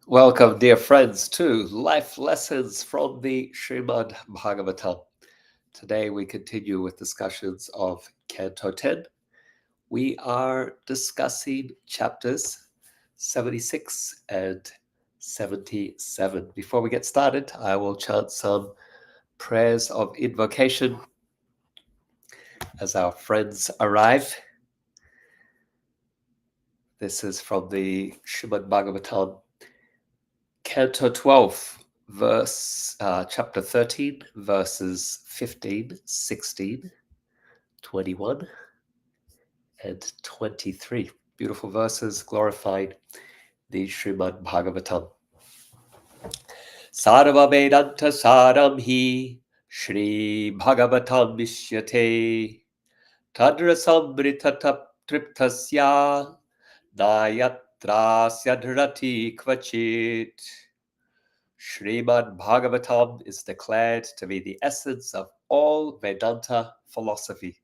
Welcome, dear friends, to Life Lessons from the Srimad Bhagavatam. Today we continue with discussions of Canto 10. We are discussing chapters 76 and 77. Before we get started, I will chant some prayers of invocation as our friends arrive. This is from the Srimad Bhagavatam Canto 12, chapter 13, verses 15, 16, 21, and 23. Beautiful verses glorifying the Srimad Bhagavatam. Sarva Vedanta Saram Hi Shri Bhagavatam Vishyate Tadra Sambrita Triptasya Nayatrasya Dhrati Kvachit. Srimad Bhagavatam is declared to be the essence of all Vedanta philosophy.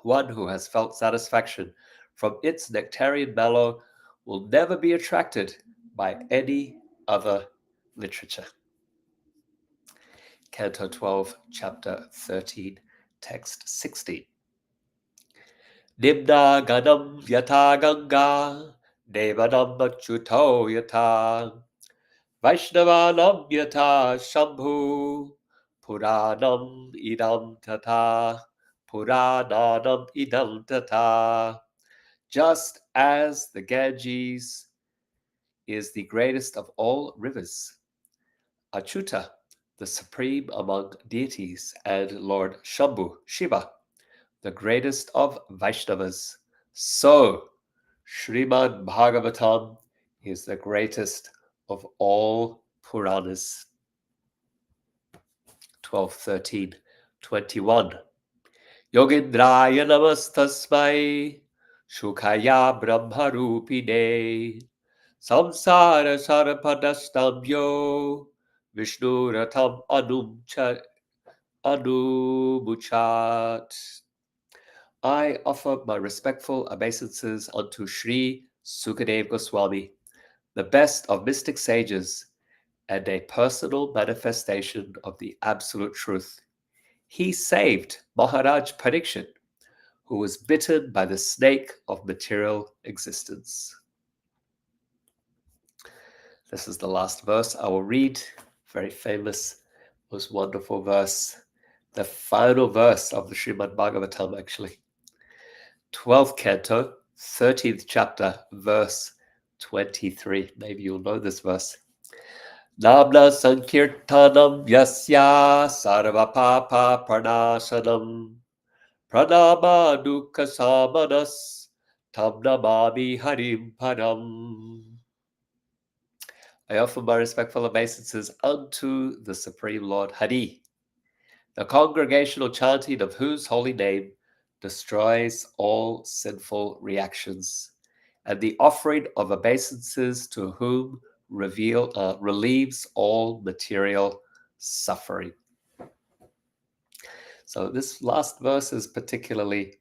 One who has felt satisfaction from its nectarian mellow will never be attracted by any other literature. Canto 12, chapter 13, text 16. Nimna ganam yata ganga, devanam achyuto yata, Vaishnavanam yata shambhu, Puranam idam tata, Purananam idam tata. Just as the Ganges is the greatest of all rivers, Achyuta, the supreme among deities, and Lord Shambhu, Shiva, the greatest of Vaishnavas, so Srimad Bhagavatam is the greatest of all Puranas. 12, 13, 21. Yogindraya namastasmai Shukaya Brahmarupine Samsara Sarapadastamyo Vishnuratam Anumuchat. I offer my respectful obeisances unto Sri Sukadeva Goswami, the best of mystic sages, and a personal manifestation of the absolute truth. He saved Maharaj Parikshit, who was bitten by the snake of material existence. This is the last verse I will read. Very famous, most wonderful verse. The final verse of the Srimad Bhagavatam, actually. 12th canto, 13th chapter, verse 23. Maybe you'll know this verse. Namna Sankirtanam Yasya Sarva Papa Pranashanam Pranama Dukkha Samanas Tam Namami Harim Param. I offer my respectful obeisances unto the Supreme Lord Hari, the congregational chanting of whose holy name destroys all sinful reactions, and the offering of obeisances to whom relieves all material suffering. So this last verse is particularly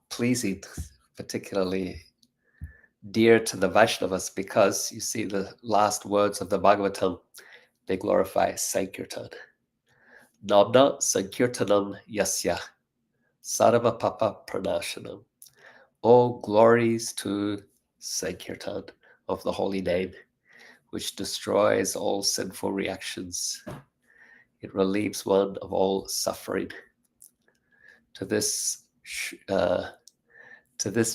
pleasing, particularly dear to the Vaishnavas, because you see the last words of the Bhagavatam, they glorify Sankirtan. Namna Sankirtanam Yasya Sarva Papa Pranashanam. All glories to Sankirtan of the holy name, which destroys all sinful reactions. It relieves one of all suffering. To this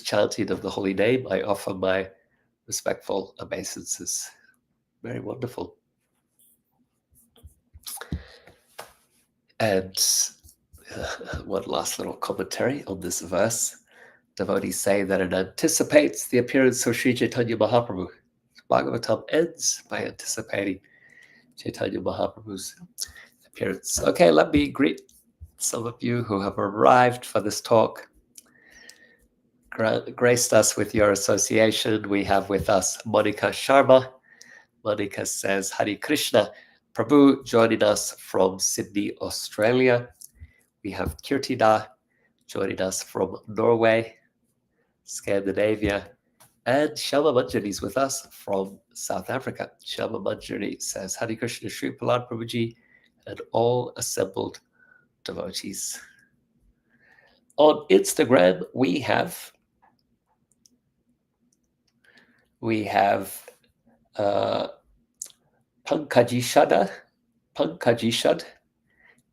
chanting of the holy name, I offer my respectful obeisances. Very wonderful. And one last little commentary on this verse. Devotees say that it anticipates the appearance of Sri Chaitanya Mahaprabhu. Bhagavatam ends by anticipating Chaitanya Mahaprabhu's appearance. Okay, let me greet some of you who have arrived for this talk. Graced us with your association. We have with us Monica Sharma. Monica says, Hare Krishna. Prabhu joining us from Sydney, Australia. We have Kirtida joining us from Norway, Scandinavia, And Shama Manjari is with us from South Africa. Shama Manjari says, Hare Krishna Sri Prahlad Prabhuji and all assembled devotees. On Instagram, we have Pankajishad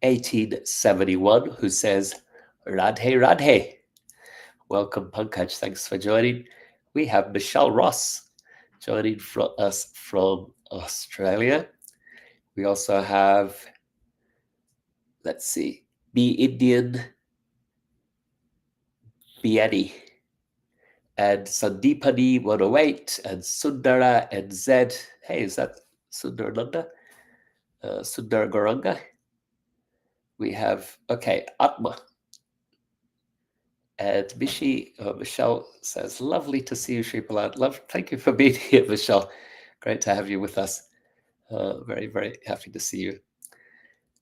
1871, who says, Radhe Radhe. Welcome, Pankaj. Thanks for joining. We have Michelle Ross joining us from Australia. We also have, let's see, Be Indian Bieni and Sandipani 108 and Sundara and Zed. Hey, is that Sundarananda? Sundar Goranga? We have, okay, Atma. And Michelle says, lovely to see you, Shripala. Thank you for being here, Michelle. Great to have you with us. Very, very happy to see you.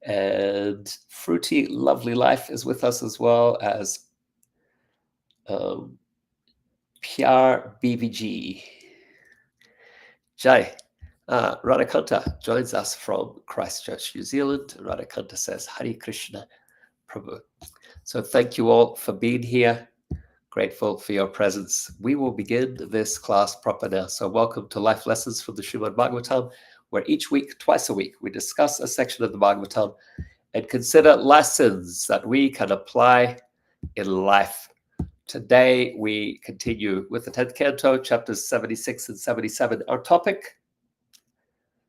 And Fruity Lovely Life is with us, as well as PR BVG. Jai. Radhakanta joins us from Christchurch, New Zealand. Radhakanta says, Hare Krishna Prabhu. So thank you all for being here. Grateful for your presence. We will begin this class proper now. So welcome to Life Lessons from the Srimad Bhagavatam, where each week, twice a week, we discuss a section of the Bhagavatam and consider lessons that we can apply in life. Today, we continue with the 10th canto, chapters 76 and 77. Our topic,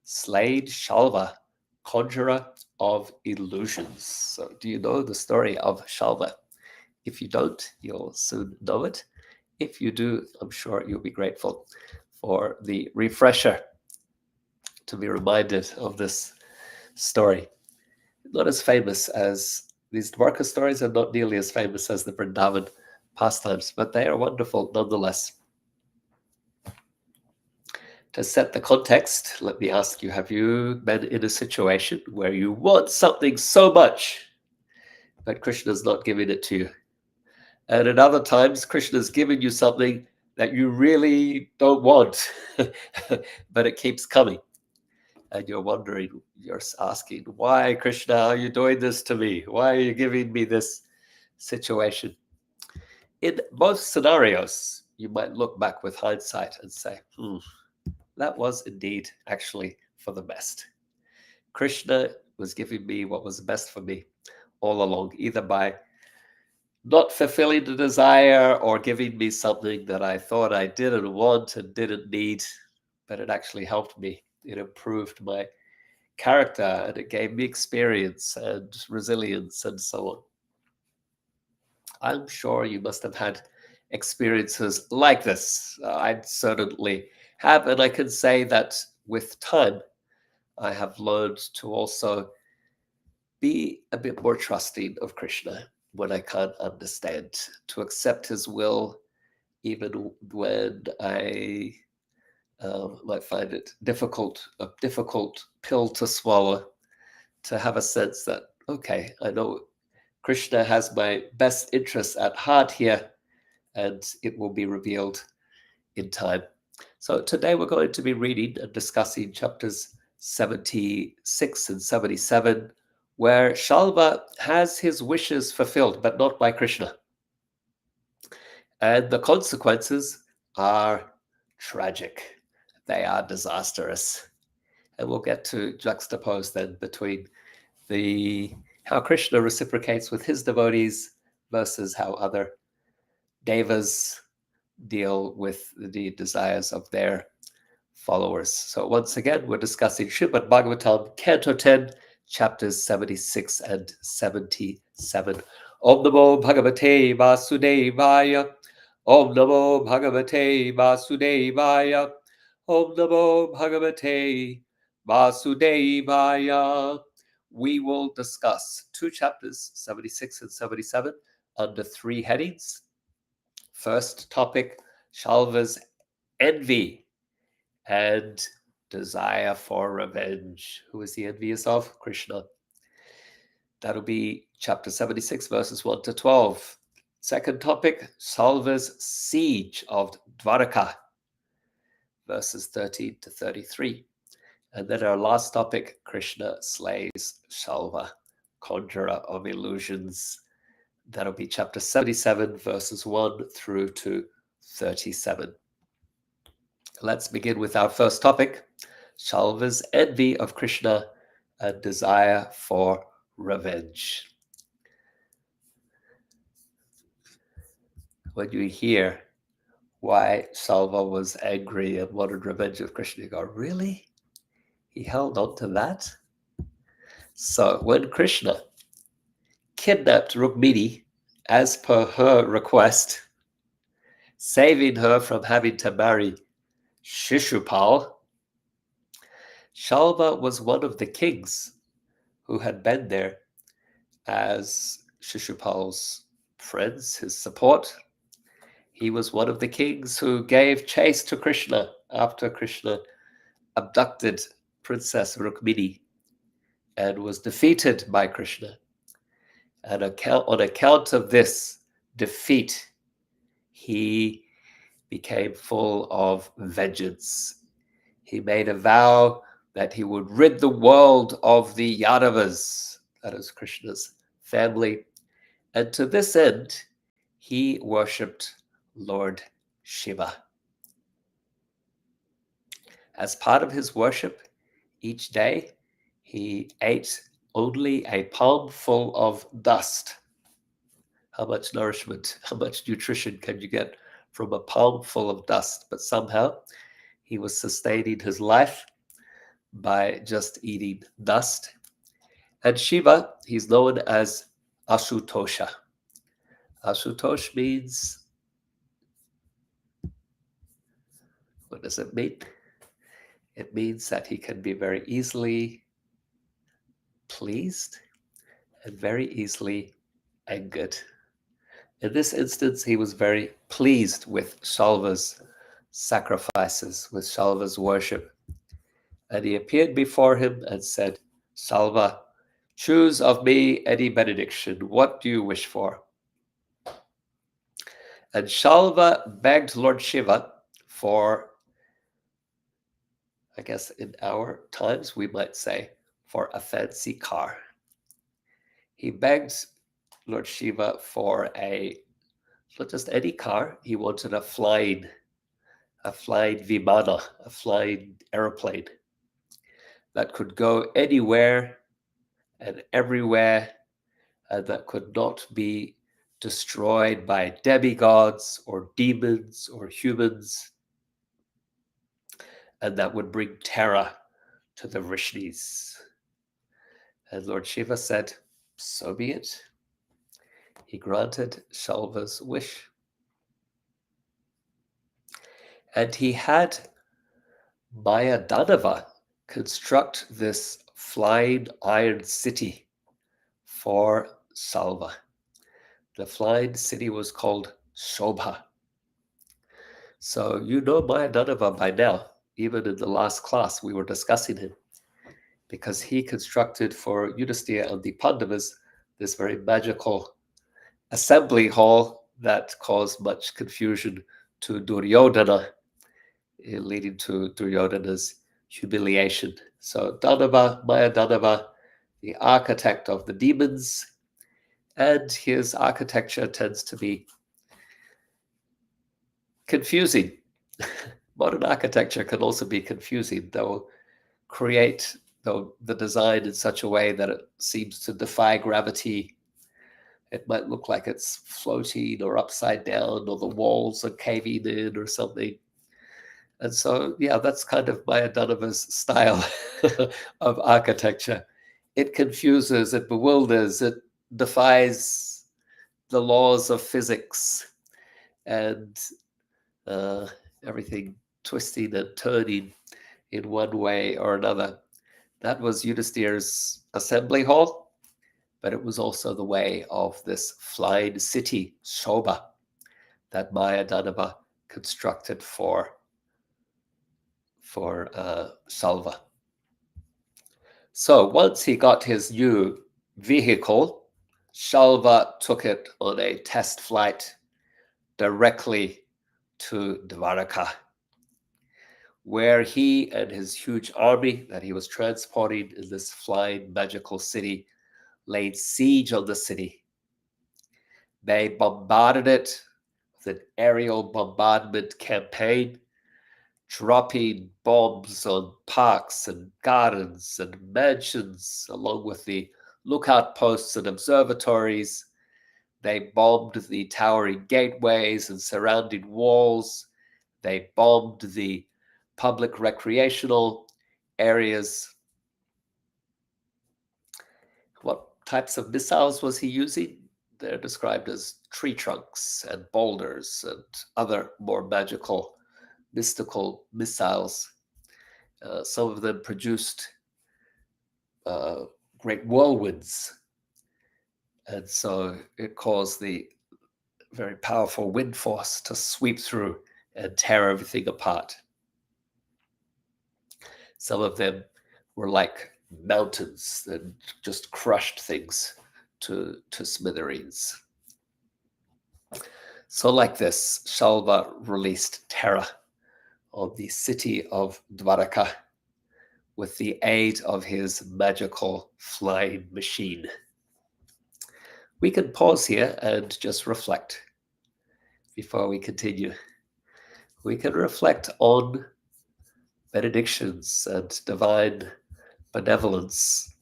Slayed Śālva, Conjurer of Illusions. So do you know the story of Śālva? If you don't, you'll soon know it. If you do, I'm sure you'll be grateful for the refresher to be reminded of this story. Not as famous as these Dvārakā stories, and not nearly as famous as the Vrindavan pastimes, but they are wonderful nonetheless. To set the context, let me ask you, have you been in a situation where you want something so much, but Krishna's not giving it to you? And at other times, Krishna's giving you something that you really don't want, but it keeps coming. And you're wondering, you're asking, why, Krishna, are you doing this to me? Why are you giving me this situation? In both scenarios, you might look back with hindsight and say, that was indeed actually for the best. Krishna was giving me what was best for me all along, either by not fulfilling the desire or giving me something that I thought I didn't want and didn't need, but it actually helped me. It improved my character and it gave me experience and resilience and so on. I'm sure you must have had experiences like this. I certainly have, and I can say that with time, I have learned to also be a bit more trusting of Krishna when I can't understand, to accept his will, even when I might find it a difficult pill to swallow, to have a sense that, okay, I know Krishna has my best interests at heart here, and it will be revealed in time. So today we're going to be reading and discussing chapters 76 and 77, where Śālva has his wishes fulfilled, but not by Krishna. And the consequences are tragic. They are disastrous. And we'll get to juxtapose then between how Krishna reciprocates with his devotees versus how other devas deal with the desires of their followers. So once again, we're discussing Srimad Bhagavatam Canto 10, chapters 76 and 77. Om Namo Bhagavate Vasudevaya. Om Namo Bhagavate Vasudevaya. Om Namo Bhagavate Vasudevaya. We will discuss two chapters, 76 and 77, under three headings. First topic, Śālva's envy and desire for revenge. Who is he envious of? Krishna. That'll be chapter 76, verses 1 to 12. Second topic, Salva's siege of Dvārakā. verses 13 to 33. And then our last topic, Krishna slays Śālva, Conjurer of Illusions. That'll be chapter 77, verses 1 through to 37. Let's begin with our first topic, Śālva's envy of Krishna and desire for revenge. When you hear why Salva was angry and wanted revenge of Krishna, you go, really? He held on to that? So when Krishna kidnapped Rukmini as per her request, saving her from having to marry Shishupal, Śālva was one of the kings who had been there as Shishupal's friends, his support. He was one of the kings who gave chase to Krishna after Krishna abducted Princess Rukmini and was defeated by Krishna. And on account of this defeat, he became full of vengeance. He made a vow that he would rid the world of the Yadavas, that is Krishna's family. And to this end, he worshipped Lord Śiva. As part of his worship, each day he ate only a palmful of dust. How much nourishment, how much nutrition can you get from a palmful of dust? But somehow he was sustaining his life by just eating dust. And Shiva, he's known as Asutosha. Asutosh means, what does it mean? It means that he can be very easily pleased and very easily angered. In this instance, he was very pleased with Śālva's sacrifices, with Śālva's worship. And he appeared before him and said, Śālva, choose of me any benediction. What do you wish for? And Śālva begged Lord Śiva for, I guess in our times we might say, for a fancy car. He begged Lord Śiva for not just any car, he wanted a flying vimana, a flying airplane that could go anywhere and everywhere and that could not be destroyed by demigods or demons or humans, and that would bring terror to the Vrishnis. And Lord Śiva said, so be it. He granted Śālva's wish. And he had Mayadanava construct this flying iron city for Salva. The flying city was called Shobha. So you know Mayadanava by now. Even in the last class, we were discussing him because he constructed for Yudhisthira and the Pandavas this very magical assembly hall that caused much confusion to Duryodhana, leading to Duryodhana's humiliation. So Danava, Mayadanava, the architect of the demons, and his architecture tends to be confusing. Modern architecture can also be confusing. They'll create the design in such a way that it seems to defy gravity. It might look like it's floating or upside down, or the walls are caving in or something. And so, yeah, that's kind of Mayadanava's style of architecture. It confuses, it bewilders, it defies the laws of physics, and everything twisting and turning in one way or another. That was Yudhisthira's assembly hall, but it was also the way of this flying city, Shobha, that Mayadanava constructed for Salva. So once he got his new vehicle, Śālva took it on a test flight directly to Dvārakā, where he and his huge army that he was transporting in this flying magical city laid siege on the city. They bombarded it with an aerial bombardment campaign, dropping bombs on parks and gardens and mansions, along with the lookout posts and observatories. They bombed the towering gateways and surrounding walls. They bombed the public recreational areas. What types of missiles was he using? They're described as tree trunks and boulders and other more magical, mystical missiles. Some of them produced great whirlwinds. And so it caused the very powerful wind force to sweep through and tear everything apart. Some of them were like mountains that just crushed things to smithereens. So like this, Śālva released terror on the city of Dvārakā with the aid of his magical flying machine. We can pause here and just reflect before we continue. We can reflect on benedictions and divine benevolence.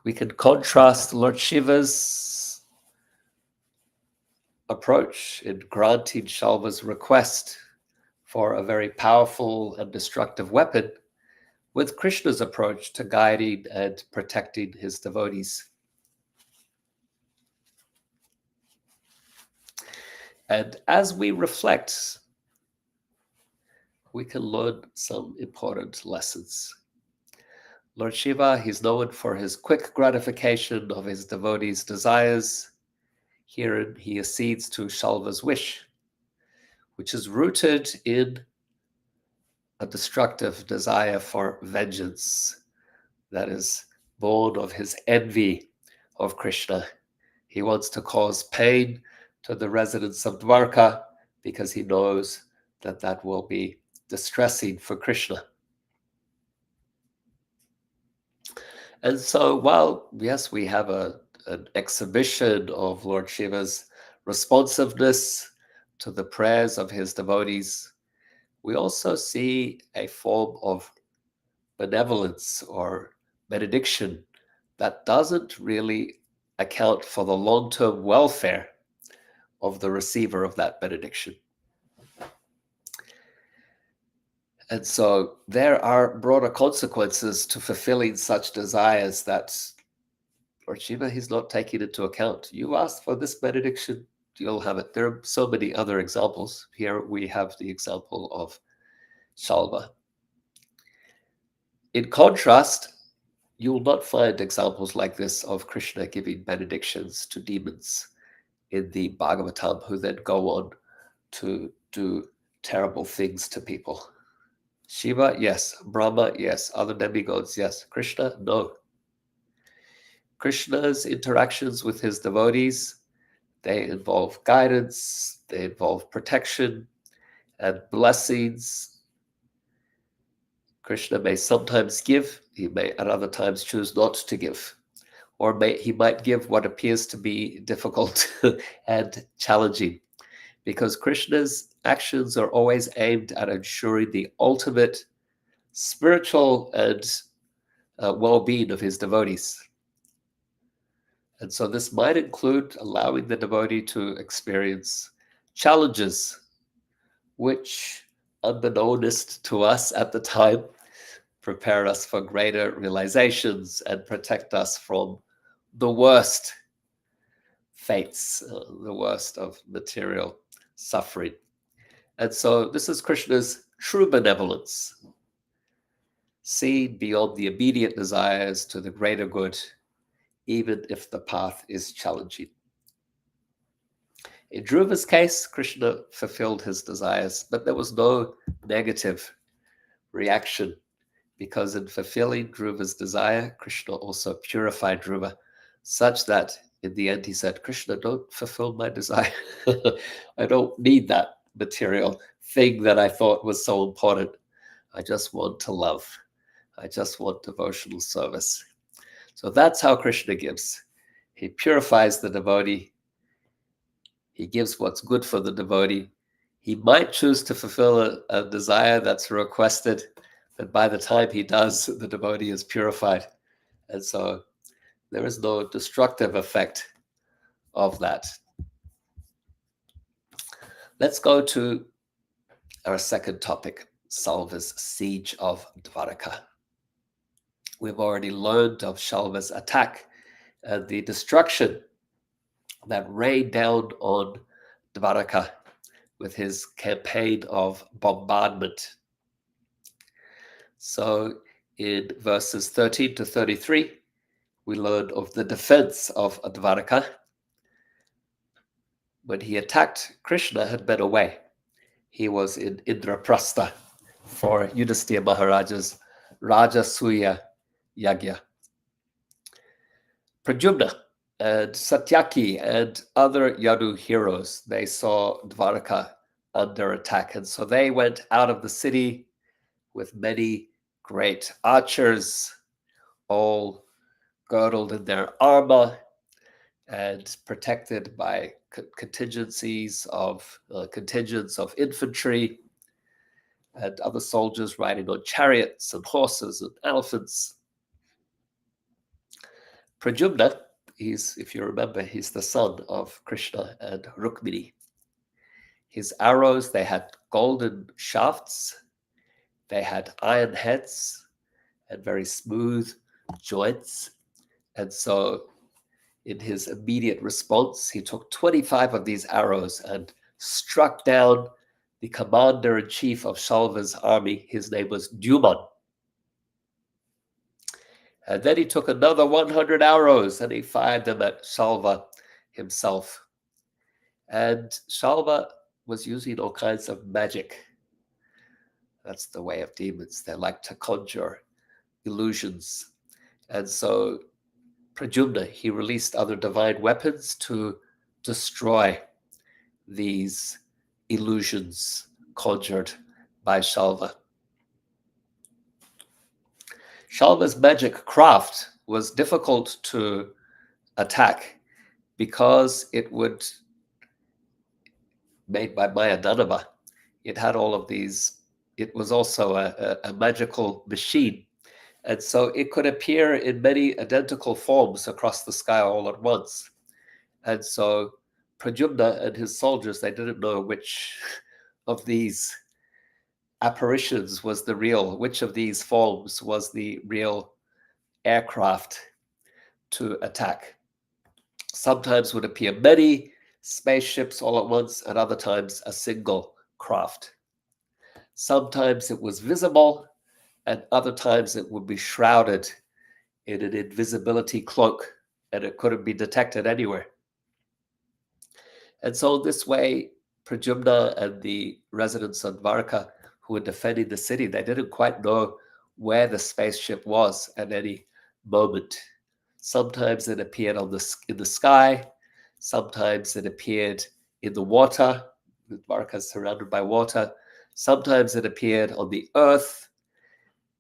We can contrast Lord Śiva's approach in granting Śālva's request for a very powerful and destructive weapon with Krishna's approach to guiding and protecting his devotees. And as we reflect, we can learn some important lessons. Lord Śiva, he's known for his quick gratification of his devotees' desires. Herein he accedes to Śālva's wish, which is rooted in a destructive desire for vengeance that is born of his envy of Krishna. He wants to cause pain to the residents of Dvārakā because he knows that that will be distressing for Krishna. And so while, yes, we have an exhibition of Lord Śiva's responsiveness to the prayers of his devotees, we also see a form of benevolence or benediction that doesn't really account for the long-term welfare of the receiver of that benediction. And so there are broader consequences to fulfilling such desires that Lord Śiva, he's not taking into account. You asked for this benediction, you'll have it. There are so many other examples. Here we have the example of Śālva. In contrast, you will not find examples like this of Krishna giving benedictions to demons in the Bhagavatam who then go on to do terrible things to people. Shiva, yes. Brahma, yes. Other demigods, yes. Krishna, no. Krishna's interactions with his devotees, they involve guidance, they involve protection and blessings. Krishna may sometimes give, he may at other times choose not to give, or he might give what appears to be difficult and challenging, because Krishna's actions are always aimed at ensuring the ultimate spiritual and well-being of his devotees. And so this might include allowing the devotee to experience challenges, which, unbeknownst to us at the time, prepare us for greater realizations and protect us from the worst fates, the worst of material suffering. And so this is Krishna's true benevolence, seen beyond the immediate desires to the greater good, even if the path is challenging. In Dhruva's case, Krishna fulfilled his desires, but there was no negative reaction, because in fulfilling Dhruva's desire, Krishna also purified Dhruva, such that in the end he said, Krishna, don't fulfill my desire. I don't need that material thing that I thought was so important. I just want to love. I just want devotional service. So that's how Krishna gives. He purifies the devotee. He gives what's good for the devotee. He might choose to fulfill a desire that's requested, but by the time he does, the devotee is purified. And so there is no destructive effect of that. Let's go to our second topic, Salva's siege of Dvārakā. We've already learned of Śālva's attack and the destruction that rained down on Dvārakā with his campaign of bombardment. So in verses 13 to 33, we learn of the defense of Dvārakā. When he attacked, Krishna had been away. He was in Indraprastha for Yudhisthira Maharaja's Rajasuya Yagya. Pradyumna and Satyaki and other Yadu heroes, they saw Dvārakā under attack. And so they went out of the city with many great archers, all girdled in their armor and protected by contingents of infantry and other soldiers riding on chariots and horses and elephants. Pradyumna, if you remember, he's the son of Krishna and Rukmini. His arrows, they had golden shafts, they had iron heads and very smooth joints. And so in his immediate response, he took 25 of these arrows and struck down the commander-in-chief of Śālva's army. His name was Dvārakā. And then he took another 100 arrows and he fired them at Śālva himself. And Śālva was using all kinds of magic. That's the way of demons. They like to conjure illusions. And so Pradyumna, he released other divine weapons to destroy these illusions conjured by Śālva. Śālva's magic craft was difficult to attack because it would, made by Mayadanava, it had all of these, it was also a magical machine. And so it could appear in many identical forms across the sky all at once. And so Pradyumna and his soldiers, they didn't know which of these apparitions was the real, which of these forms was the real aircraft to attack. Sometimes would appear many spaceships all at once, and other times a single craft. Sometimes it was visible, and other times it would be shrouded in an invisibility cloak, and it couldn't be detected anywhere. And so this way, Pradyumna and the residents of Dvārakā who were defending the city, they didn't quite know where the spaceship was at any moment. Sometimes it appeared in the sky, sometimes it appeared in the water. Dvārakā is surrounded by water. Sometimes it appeared on the earth.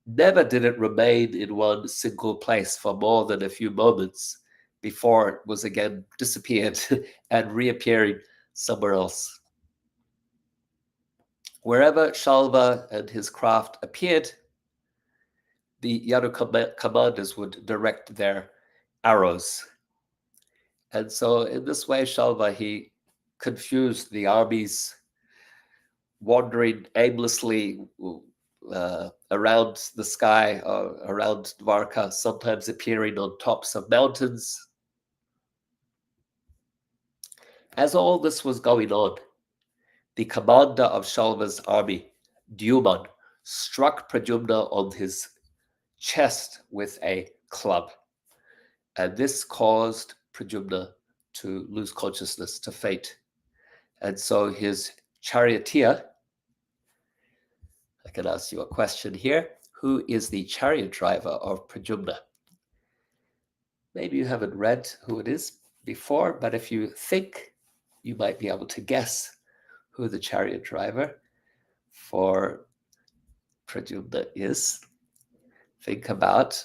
Never did it remain in one single place for more than a few moments before it was again disappeared and reappearing somewhere else. Wherever Śālva and his craft appeared, the Yadu commanders would direct their arrows. And so in this way, Śālva, he confused the armies, wandering aimlessly around the sky, around Dvārakā, sometimes appearing on tops of mountains. As all this was going on, the commander of Śālva's army, Dvārakā, struck Pradyumna on his chest with a club. And this caused Pradyumna to lose consciousness, to faint. And so his charioteer, I can ask you a question here. Who is the chariot driver of Pradyumna? Maybe you haven't read who it is before, but if you think, you might be able to guess who the chariot driver. for Pradyumna is, think about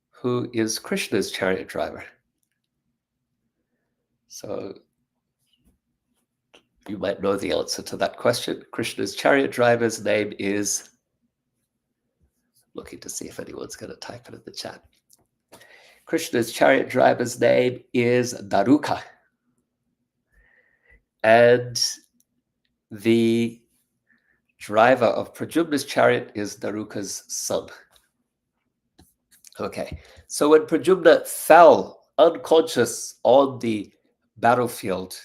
who is Krishna's chariot driver. So you might know the answer to that question. Krishna's chariot driver's name is, looking to see if anyone's going to type it in the chat. Krishna's chariot driver's name is Dvārakā. And the driver of Pradyumna's chariot is Dvārakā's son. Okay, so when Pradyumna fell unconscious on the battlefield,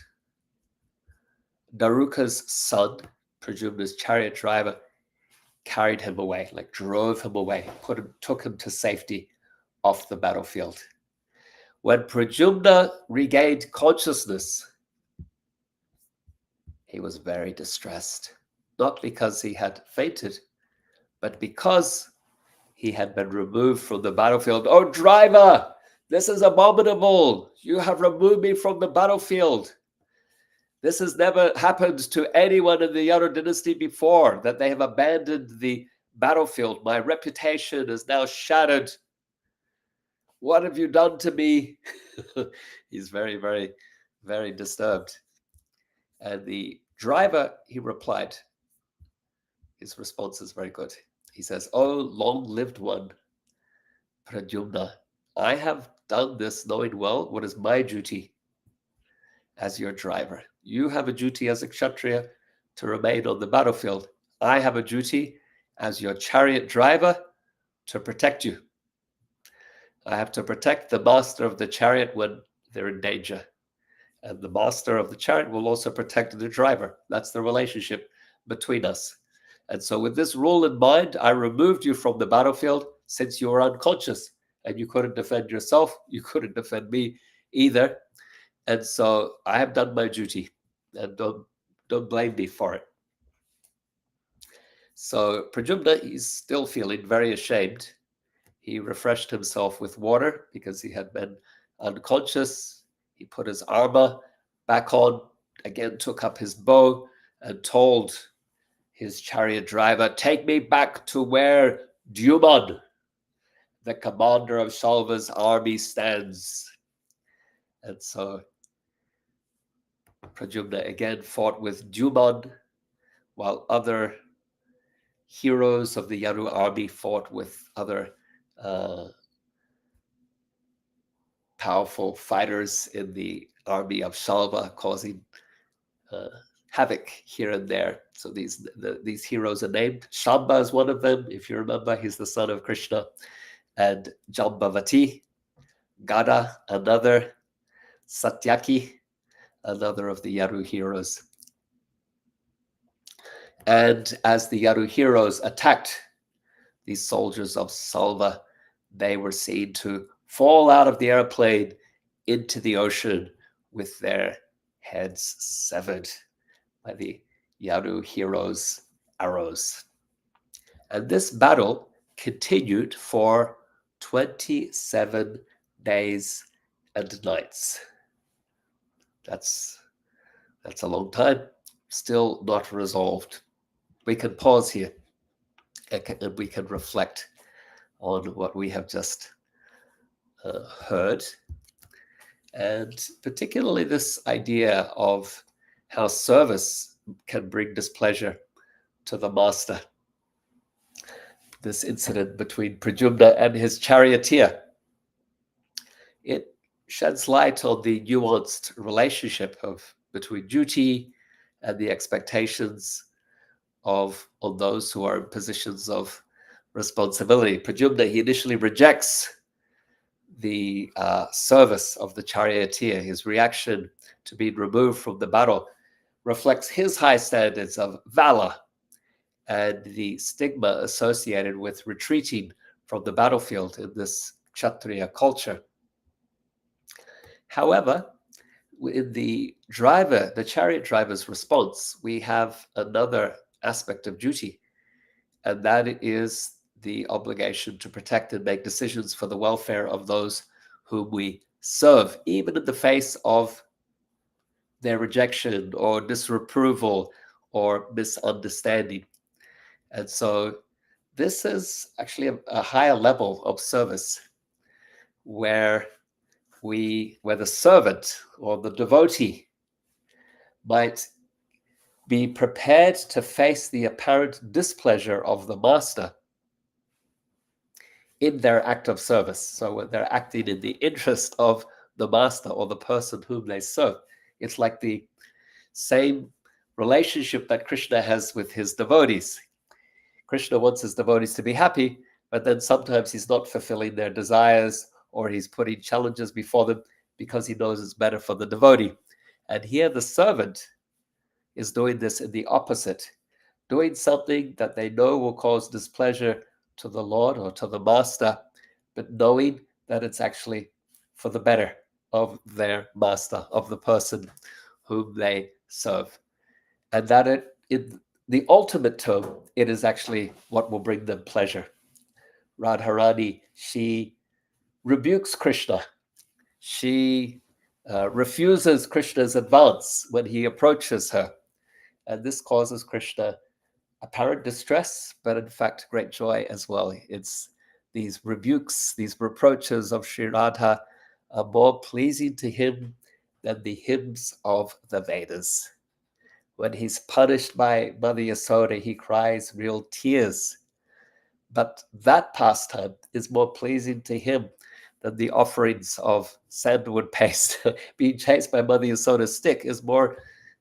Dvārakā's son, Pradyumna's chariot driver, carried him away, like drove him away, took him to safety off the battlefield. When Pradyumna regained consciousness, he was very distressed, not because he had fainted, but because he had been removed from the battlefield. Oh, driver, this is abominable. You have removed me from the battlefield. This has never happened to anyone in the Yadu dynasty before, that they have abandoned the battlefield. My reputation is now shattered. What have you done to me? He's very, very, very disturbed. And the driver, he replied, his response is very good. He says, "Oh, long-lived one, Pradyumna, I have done this knowing well what is my duty as your driver. You have a duty as a Kshatriya to remain on the battlefield. I have a duty as your chariot driver to protect you. I have to protect the master of the chariot when they're in danger. And the master of the chariot will also protect the driver. That's the relationship between us. And so with this rule in mind, I removed you from the battlefield since you were unconscious and you couldn't defend yourself. You couldn't defend me either. And so I have done my duty, and don't blame me for it." So Pradyumna, he's still feeling very ashamed. He refreshed himself with water because he had been unconscious. He put his armor back on, again took up his bow and told his chariot driver, "Take me back to where Dvārakā, the commander of Śālva's army, stands." And so Pradyumna again fought with Dvārakā, while other heroes of the Yadu army fought with other powerful fighters in the army of Śālva, causing havoc here and there. So these heroes are named. Śālva is one of them. If you remember, he's the son of Krishna. And Jambavati, Gada, another, Satyaki, another of the Yadu heroes. And as the Yadu heroes attacked these soldiers of Salva, they were seen to fall out of the airplane into the ocean with their heads severed by the Yadu heroes' arrows. And this battle continued for 27 days and nights. That's a long time, still not resolved. We can pause here and we can reflect on what we have just heard, and particularly this idea of how service can bring displeasure to the master. This incident between Pradyumna and his charioteer, it sheds light on the nuanced relationship between duty and the expectations on those who are in positions of responsibility. Pradyumna, he initially rejects the service of the charioteer. His reaction to being removed from the battle reflects his high standards of valor and the stigma associated with retreating from the battlefield in this Kshatriya culture. However, in the chariot driver's response, we have another aspect of duty, and that is the obligation to protect and make decisions for the welfare of those whom we serve, even in the face of their rejection or disapproval or misunderstanding. And so this is actually a higher level of service where the servant or the devotee might be prepared to face the apparent displeasure of the master in their act of service. So they're acting in the interest of the master or the person whom they serve. It's like the same relationship that Krishna has with his devotees. Krishna wants his devotees to be happy, but then sometimes he's not fulfilling their desires, or he's putting challenges before them because he knows it's better for the devotee. And here the servant is doing this in the opposite, doing something that they know will cause displeasure to the Lord or to the master, but knowing that it's actually for the better of their master, of the person whom they serve. And that in the ultimate term, it is actually what will bring them pleasure. Radharani, she rebukes Krishna. She refuses Krishna's advance when he approaches her. And this causes Krishna apparent distress, but in fact, great joy as well. It's these rebukes, these reproaches of Sri Radha are more pleasing to him than the hymns of the Vedas. When he's punished by Mother Yasoda, he cries real tears. But that pastime is more pleasing to him than the offerings of sandalwood paste. Being chased by Mother Yasoda's stick is more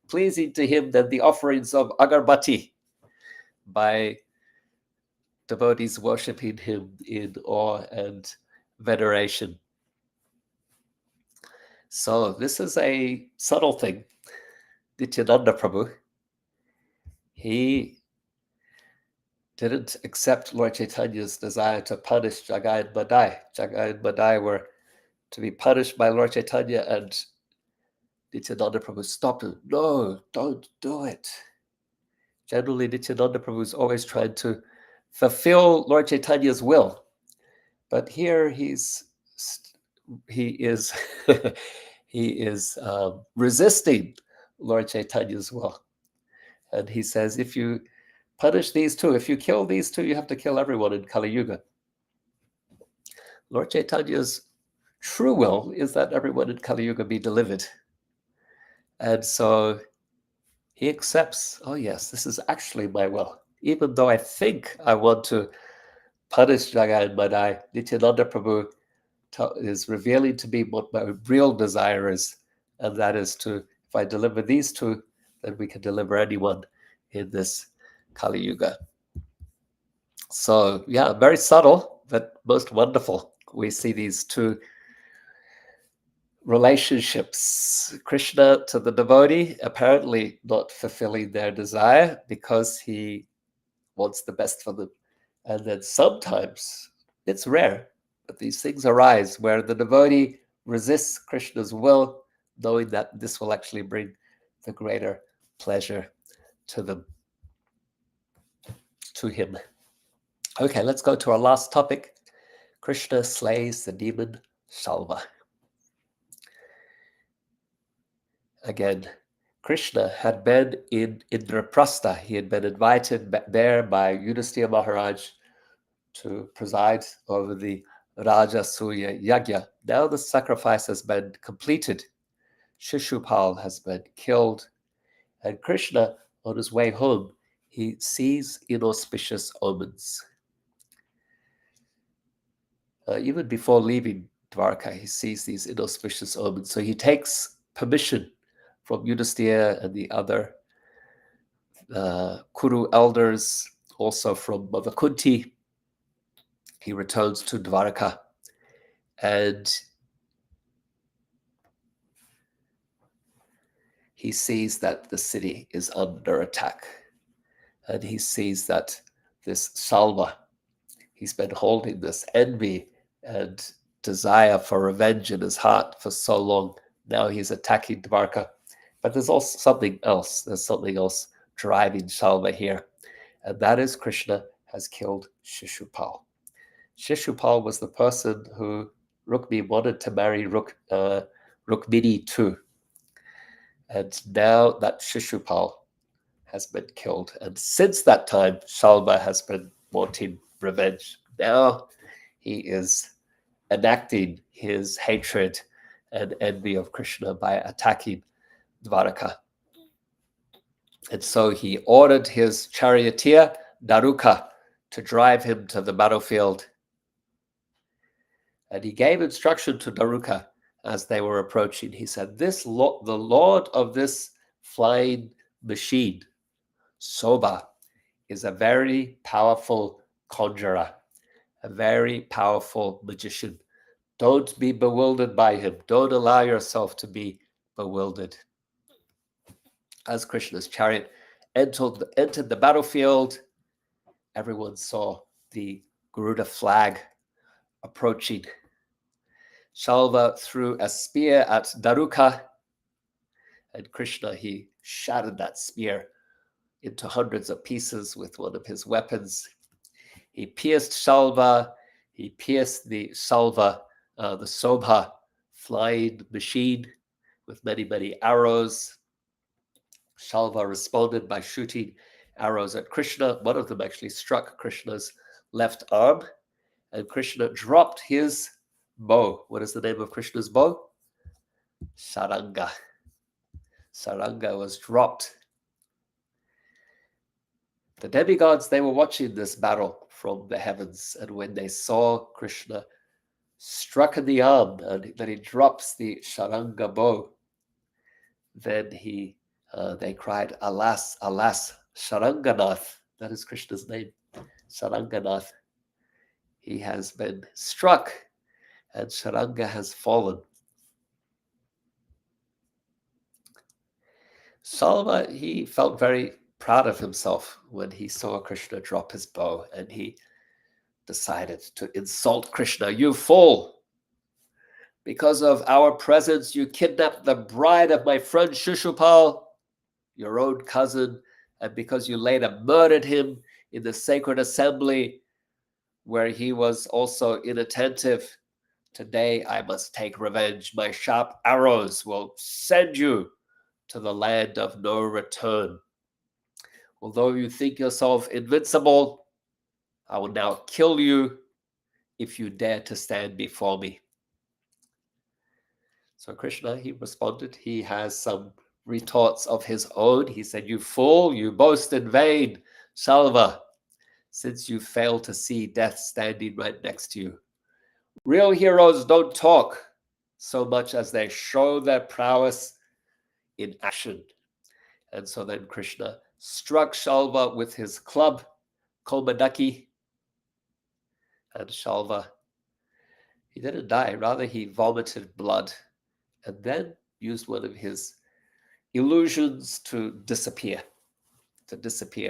pleasing to him than the offerings of agarbatti by devotees worshipping him in awe and veneration. So this is a subtle thing. Nityananda Prabhu, he didn't accept Lord Chaitanya's desire to punish Jagai and Madai. Jagai and Madai were to be punished by Lord Chaitanya, and Nityananda Prabhu stopped him. No, don't do it. Generally, Nityananda Prabhu is always trying to fulfill Lord Chaitanya's will. But here he is he is resisting Lord Chaitanya's will. And he says, if you punish these two, if you kill these two, you have to kill everyone in Kali Yuga. Lord Chaitanya's true will is that everyone in Kali Yuga be delivered. And so he accepts, oh yes, this is actually my will. Even though I think I want to punish Jagai and Madai, Nityananda Prabhu is revealing to me what my real desire is, and that is to, if I deliver these two, then we can deliver anyone in this Kali Yuga. So yeah, very subtle, but most wonderful. We see these two relationships. Krishna to the devotee, apparently not fulfilling their desire because he wants the best for them. And then sometimes, it's rare, but these things arise where the devotee resists Krishna's will, knowing that this will actually bring the greater pleasure to them, to him. Okay, let's go to our last topic. Krishna slays the demon Salva. Again, Krishna had been in Indraprastha. He had been invited there by Yudhisthira Maharaj to preside over the Rajasuya Yagya. Now the sacrifice has been completed. Shishupal has been killed. And Krishna, on his way home, he sees inauspicious omens. Even before leaving Dvārakā, he sees these inauspicious omens. So he takes permission from Yudhisthira and the other Kuru elders, also from Mother Kunti. He returns to Dvārakā, and he sees that the city is under attack. And he sees that this Salva, he's been holding this envy and desire for revenge in his heart for so long. Now he's attacking Dvārakā. But there's also something else. There's something else driving Śālva here. And that is Krishna has killed Shishupal. Shishupal was the person who Rukmi wanted to marry Rukmini to. And now that Shishupal has been killed. And since that time, Śālva has been wanting revenge. Now he is enacting his hatred and envy of Krishna by attacking Dvārakā. And so he ordered his charioteer, Dvārakā, to drive him to the battlefield. And he gave instruction to Dvārakā as they were approaching. He said, the lord of this flying machine, Salva, is a very powerful conjurer, a very powerful magician. Don't be bewildered by him. Don't allow yourself to be bewildered. As Krishna's chariot entered the battlefield, everyone saw the Garuda flag approaching. Śālva threw a spear at Dvārakā, and Krishna, he shattered that spear into hundreds of pieces with one of his weapons. He pierced Śālva, he pierced the Salva, the Sobha flying machine with many, many arrows. Śālva responded by shooting arrows at Krishna. One of them actually struck Krishna's left arm, and Krishna dropped his bow. What is the name of Krishna's bow? Saranga. Saranga was dropped. The demigods, they were watching this battle from the heavens, and when they saw Krishna struck in the arm and then he drops the Saranga bow, then they cried, alas, alas, Saranganath. That is Krishna's name, Saranganath. He has been struck and Saranga has fallen. Salva, he felt very proud of himself when he saw Krishna drop his bow, and he decided to insult Krishna. You fool! Because of our presence, you kidnapped the bride of my friend Shishupal, your own cousin, and because you later murdered him in the sacred assembly where he was also inattentive, today I must take revenge. My sharp arrows will send you to the land of no return. Although you think yourself invincible, I will now kill you if you dare to stand before me. So Krishna, he responded. He has some retorts of his own. He said, you fool, you boast in vain, Salva, since you fail to see death standing right next to you. Real heroes don't talk so much as they show their prowess in action. And so then Krishna struck Śālva with his club, Kaumādaki, and Śālva, he didn't die, rather he vomited blood and then used one of his illusions to disappear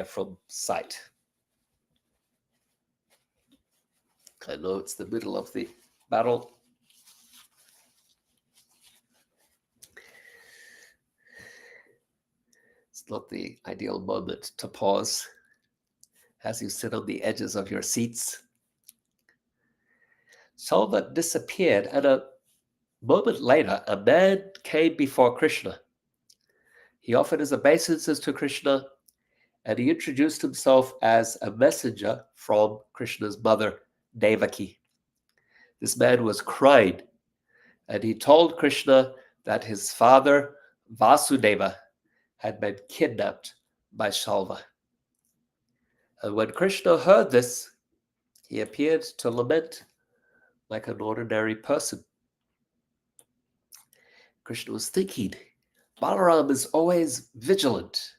from sight. I know it's the middle of the battle. It's not the ideal moment to pause as you sit on the edges of your seats. Salva disappeared, and a moment later, a man came before Krishna. He offered his obeisances to Krishna, and he introduced himself as a messenger from Krishna's mother, Devaki. This man was crying, and he told Krishna that his father, Vasudeva, had been kidnapped by Śālva. And when Krishna heard this, he appeared to lament like an ordinary person. Krishna was thinking, Balaram is always vigilant,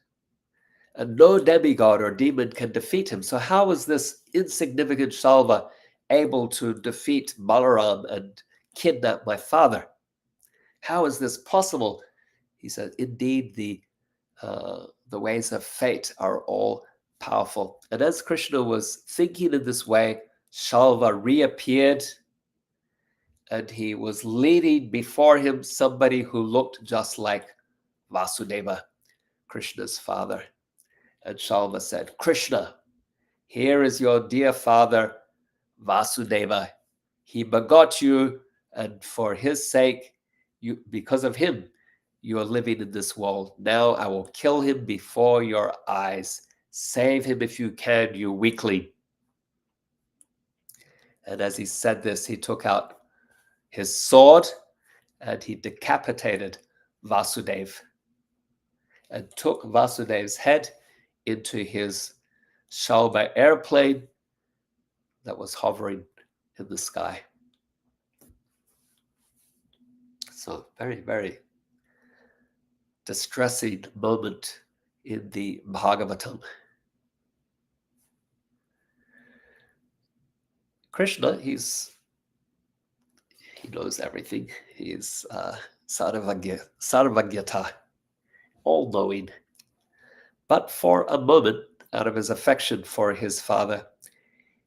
and no demigod or demon can defeat him. So how is this insignificant Śālva able to defeat Balaram and kidnap my father? How is this possible? He said, indeed, the ways of fate are all powerful. And as Krishna was thinking in this way, Śālva reappeared, and he was leading before him somebody who looked just like Vasudeva, Krishna's father. And Śālva said, Krishna, here is your dear father, Vasudeva. He begot you, and for his sake, because of him, you are living in this world. Now I will kill him before your eyes. Save him if you can, you weakling. And as he said this, he took out his sword and he decapitated Vasudeva and took Vasudev's head into his Śālva airplane that was hovering in the sky. So very, very distressing moment in the Bhagavatam. Krishna, he knows everything. He's Sarvagyata, all-knowing. But for a moment, out of his affection for his father,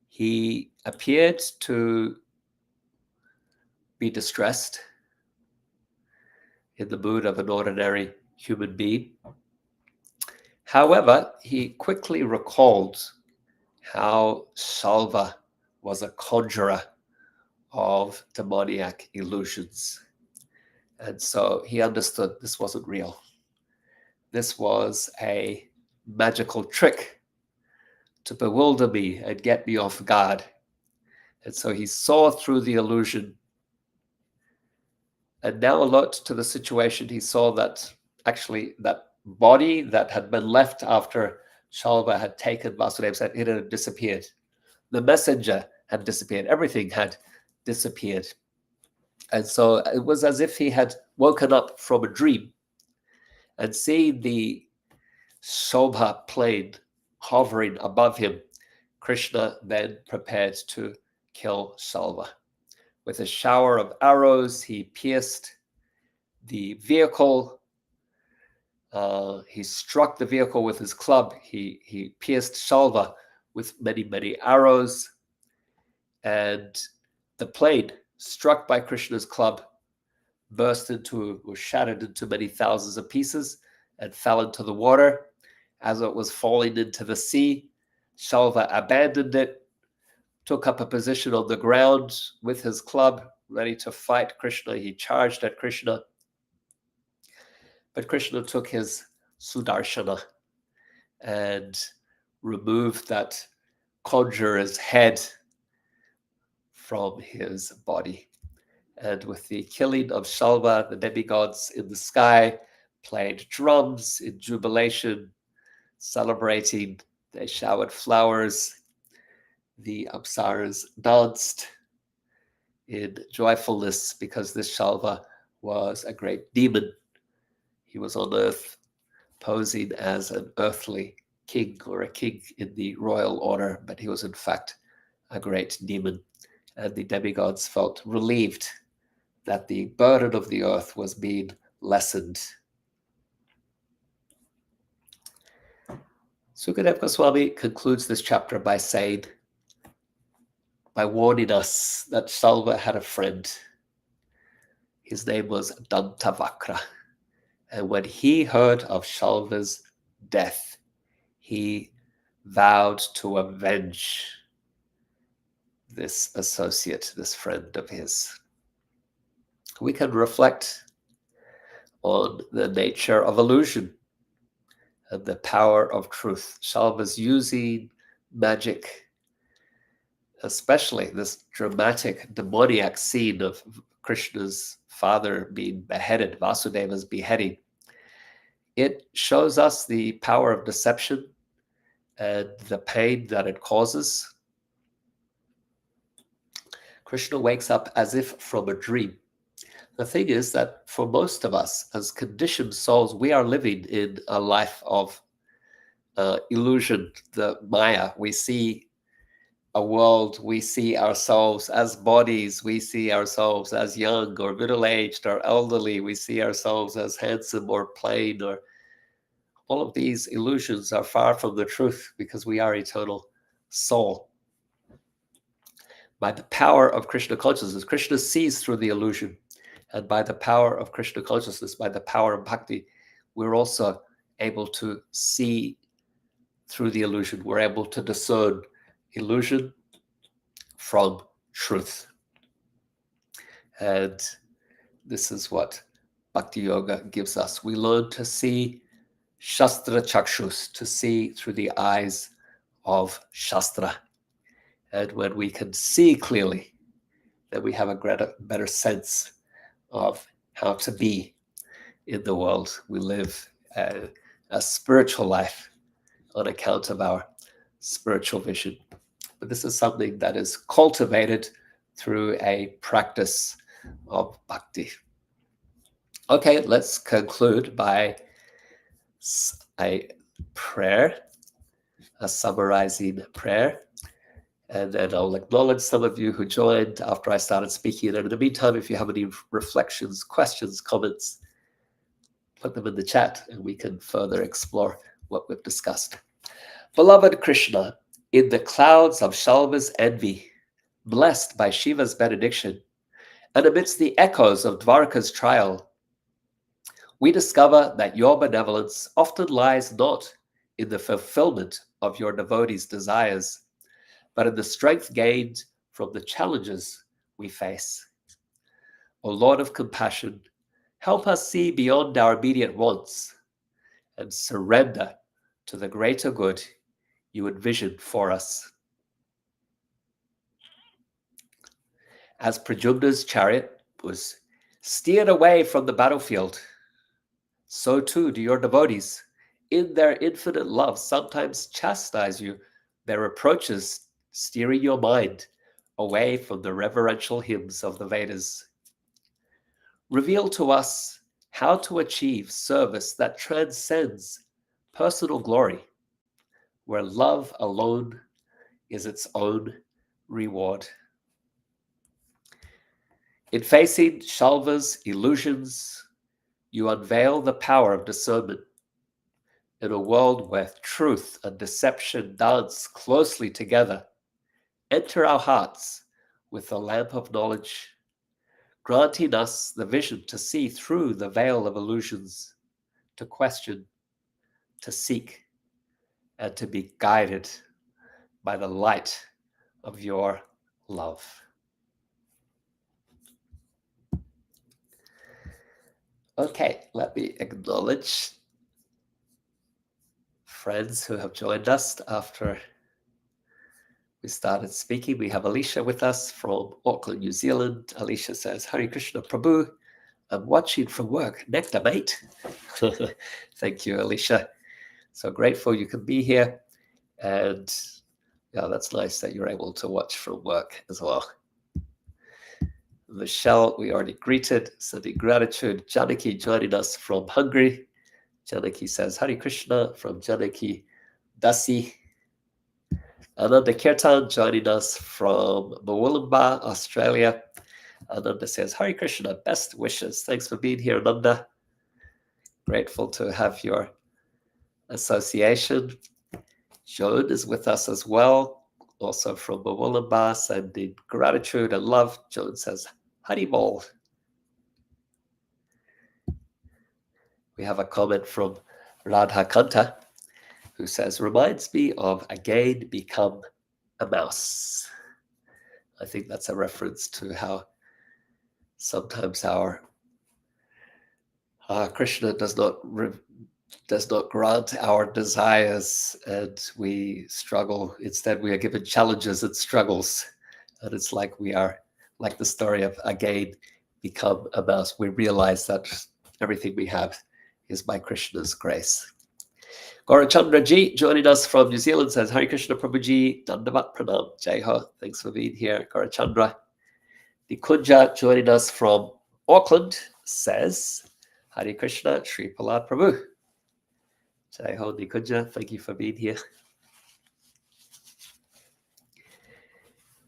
he appeared to be distressed, in the mood of an ordinary human being. However, he quickly recalled how Salva was a conjurer of demoniac illusions. And so he understood this wasn't real. This was a magical trick to bewilder me and get me off guard. And so he saw through the illusion. And now alert to the situation, he saw that actually that body that had been left after Śālva had taken Vasudeva's head, it had disappeared. The messenger had disappeared. Everything had disappeared. And so it was as if he had woken up from a dream and seeing the Shobha plane hovering above him. Krishna then prepared to kill Śālva. With a shower of arrows, he pierced the vehicle. He struck the vehicle with his club. He pierced Śālva with many, many arrows. And the plane, struck by Krishna's club, was shattered into many thousands of pieces and fell into the water. As it was falling into the sea, Śālva abandoned it, took up a position on the ground with his club, ready to fight Krishna. He charged at Krishna. But Krishna took his Sudarshana and removed that conjurer's head from his body. And with the killing of Śālva, the demigods in the sky played drums in jubilation, celebrating. They showered flowers. The Apsaras danced in joyfulness because this Śālva was a great demon. He was on earth posing as an earthly king or a king in the royal order, but he was in fact a great demon. And the demigods felt relieved that the burden of the earth was being lessened. Sukadeva Goswami concludes this chapter by warning us that Śālva had a friend. His name was Dantavakra. And when he heard of Śālva's death, he vowed to avenge this associate, this friend of his. We can reflect on the nature of illusion and the power of truth. Śālva's using magic, especially this dramatic demoniac scene of Krishna's father being beheaded, Vasudeva's beheading. It shows us the power of deception and the pain that it causes. Krishna wakes up as if from a dream. The thing is that for most of us, as conditioned souls, we are living in a life of illusion, the Maya. We see a world, we see ourselves as bodies, we see ourselves as young or middle-aged or elderly, we see ourselves as handsome or plain, or all of these illusions are far from the truth because we are eternal soul. By the power of Krishna consciousness, Krishna sees through the illusion. And by the power of Krishna consciousness, by the power of bhakti, we're also able to see through the illusion. We're able to discern illusion from truth. And this is what Bhakti Yoga gives us. We learn to see Shastra Chakshus, to see through the eyes of Shastra. And when we can see clearly, then we have a better sense of how to be in the world. We live a spiritual life on account of our spiritual vision. But this is something that is cultivated through a practice of bhakti. Okay, let's conclude by a prayer, a summarizing prayer. And then I'll acknowledge some of you who joined after I started speaking. And in the meantime, if you have any reflections, questions, comments, put them in the chat and we can further explore what we've discussed. Beloved Krishna, in the clouds of Śālva's envy, blessed by Shiva's benediction, and amidst the echoes of Dvārakā's trial, we discover that your benevolence often lies not in the fulfillment of your devotees' desires, but in the strength gained from the challenges we face. O Lord of compassion, help us see beyond our immediate wants and surrender to the greater good you envisioned for us. As Pradyumna's chariot was steered away from the battlefield, so too do your devotees, in their infinite love, sometimes chastise you, their reproaches steering your mind away from the reverential hymns of the Vedas. Reveal to us how to achieve service that transcends personal glory, where love alone is its own reward. In facing Śālva's illusions, you unveil the power of discernment. In a world where truth and deception dance closely together, enter our hearts with the lamp of knowledge, granting us the vision to see through the veil of illusions, to question, to seek, and to be guided by the light of your love. Okay, let me acknowledge friends who have joined us after we started speaking. We have Alicia with us from Auckland, New Zealand. Alicia says, Hare Krishna Prabhu, I'm watching from work. Nectar, mate. Thank you, Alicia. So grateful you can be here. And yeah, that's nice that you're able to watch from work as well. Michelle, we already greeted, sending gratitude. Janaki joining us from Hungary. Janaki says, Hare Krishna from Janaki Dasi. Ananda Kirtan joining us from Mooloolaba, Australia. Ananda says, Hare Krishna, best wishes. Thanks for being here, Ananda. Grateful to have your association. Joan is with us as well, also from Mooloolaba, sending gratitude and love. Joan says, Haribol. We have a comment from Radha Kanta, who says, reminds me of again become a mouse. I think that's a reference to how sometimes our Krishna does not grant our desires and we struggle. Instead, we are given challenges and struggles. And it's like we are, like the story of again become a mouse. We realize that everything we have is by Krishna's grace. Gaurachandra Ji joining us from New Zealand says, Hare Krishna Prabhuji, Dandavat Pranam, Jai Ho. Thanks for being here, Gaurachandra. Nikunja joining us from Auckland says, Hare Krishna, Sri Prahlad Prabhu. Jai Ho, Nikunja, thank you for being here.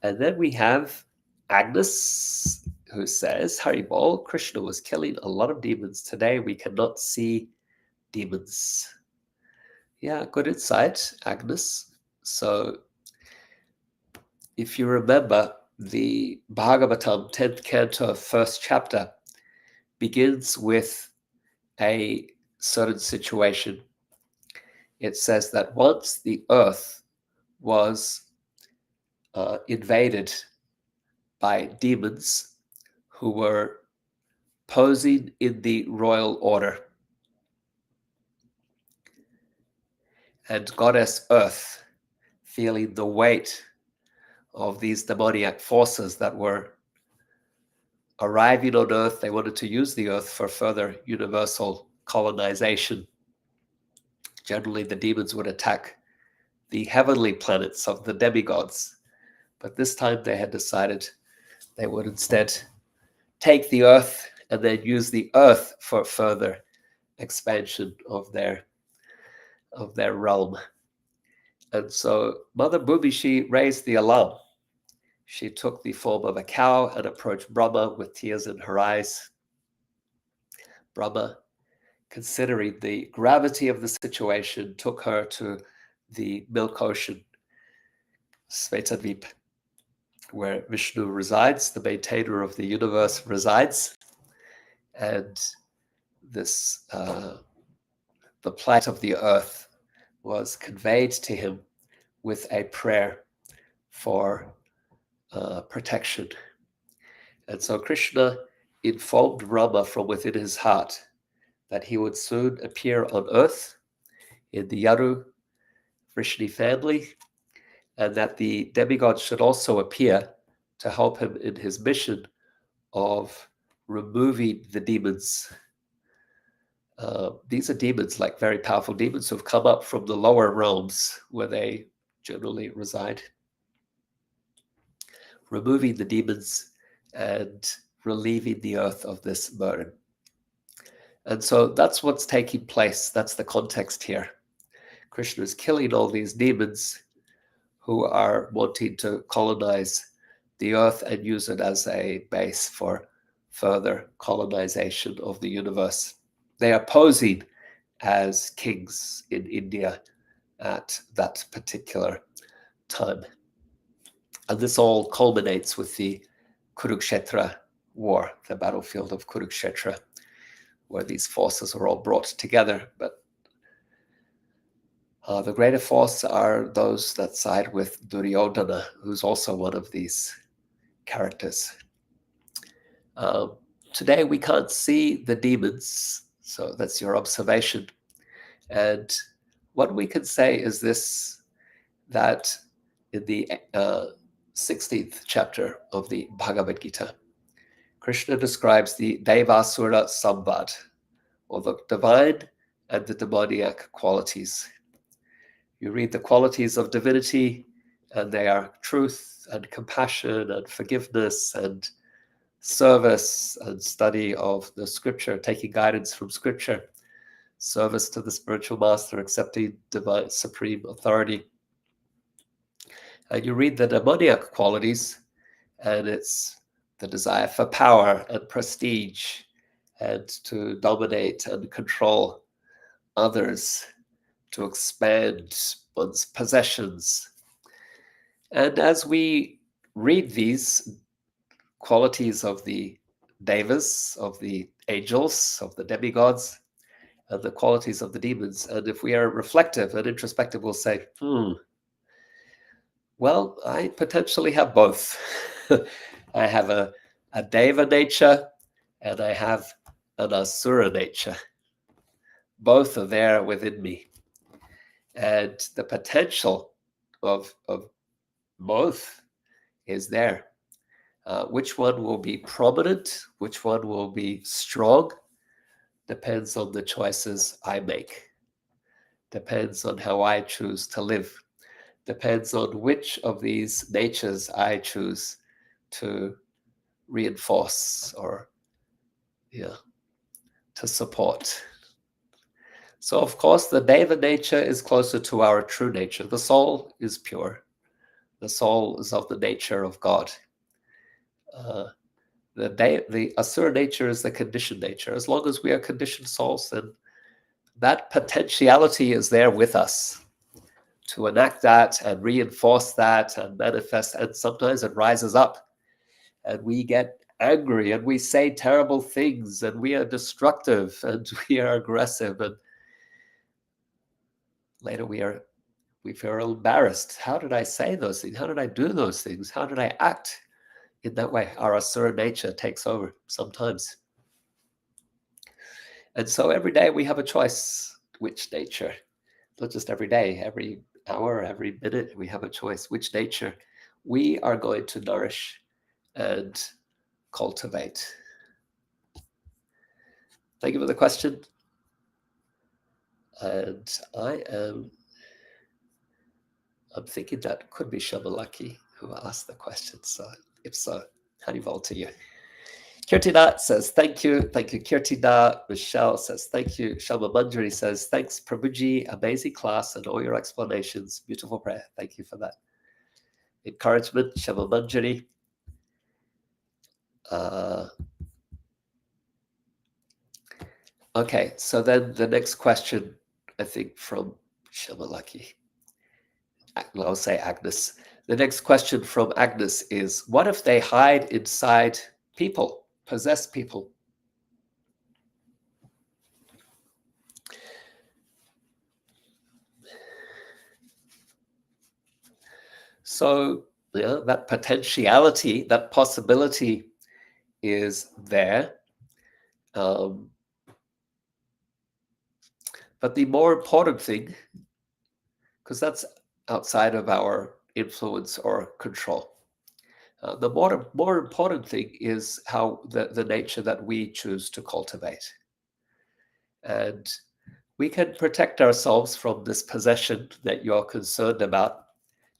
And then we have Agnes, who says, Haribol, Krishna was killing a lot of demons. Today we cannot see demons. Yeah, good insight, Agnes. So if you remember, the Bhagavatam 10th Canto, first chapter, begins with a certain situation. It says that once the earth was invaded by demons who were posing in the royal order. And goddess Earth, feeling the weight of these demoniac forces that were arriving on Earth. They wanted to use the Earth for further universal colonization. Generally, the demons would attack the heavenly planets of the demigods. But this time they had decided they would instead take the Earth and then use the Earth for further expansion of their realm. And so Mother Bhumishi raised the alarm. She took the form of a cow and approached Brahma with tears in her eyes. Brahma, considering the gravity of the situation, took her to the milk ocean, Svetadvip, where Vishnu resides, the maintainer of the universe resides. And this, the plight of the earth was conveyed to him with a prayer for protection. And so Krishna informed Brahma from within his heart that he would soon appear on earth in the Yadu Vrishni family, and that the demigods should also appear to help him in his mission of removing the demons. These are demons, like very powerful demons, who've come up from the lower realms where they generally reside. Removing the demons and relieving the earth of this burden. And so that's what's taking place. That's the context here. Krishna is killing all these demons who are wanting to colonize the earth and use it as a base for further colonization of the universe. They are posing as kings in India at that particular time. And this all culminates with the Kurukshetra war, the battlefield of Kurukshetra, where these forces are all brought together. But the greater force are those that side with Duryodhana, who's also one of these characters. Today we can't see the demons, so that's your observation. And what we can say is this, that in the 16th chapter of the Bhagavad Gita, Krishna describes the Devasura Samvad, or the divine and the demoniac qualities. You read the qualities of divinity, and they are truth and compassion and forgiveness and service and study of the scripture, taking guidance from scripture, service to the spiritual master, accepting divine supreme authority. And you read the demoniac qualities, and it's the desire for power and prestige and to dominate and control others, to expand one's possessions. And as we read these qualities of the devas, of the angels, of the demigods, and the qualities of the demons, and if we are reflective and introspective, we'll say, well, I potentially have both. I have a deva nature and I have an asura nature. Both are there within me. And the potential of both is there. Which one will be prominent, which one will be strong, depends on the choices I make. Depends on how I choose to live. Depends on which of these natures I choose to reinforce or to support. So, of course, the Deva nature is closer to our true nature. The soul is pure. The soul is of the nature of God. The Asura nature is the conditioned nature. As long as we are conditioned souls, then that potentiality is there with us to enact that and reinforce that and manifest. And sometimes it rises up and we get angry and we say terrible things and we are destructive and we are aggressive, and later we feel embarrassed. How did I say those things? How did I do those things? How did I act in that way? Our Asura nature takes over sometimes. And so every day we have a choice which nature, not just every day, every hour, every minute, we have a choice which nature we are going to nourish and cultivate. Thank you for the question. And I'm thinking that could be Shamalaki who asked the question. So if so, Harival to you. Kirtina says, thank you. Thank you, Kirtina. Michelle says, thank you. Shama Manjari says, thanks, Prabhuji. Amazing class and all your explanations. Beautiful prayer. Thank you for that. Encouragement, Shama Manjari. Okay, so then the next question, I think, from Shamalaki. I'll say Agnes. The next question from Agnes is, what if they hide inside people, possess people? So that potentiality, that possibility is there. But the more important thing, because that's outside of our influence or control, the more important thing is how the nature that we choose to cultivate. And we can protect ourselves from this possession that you're concerned about.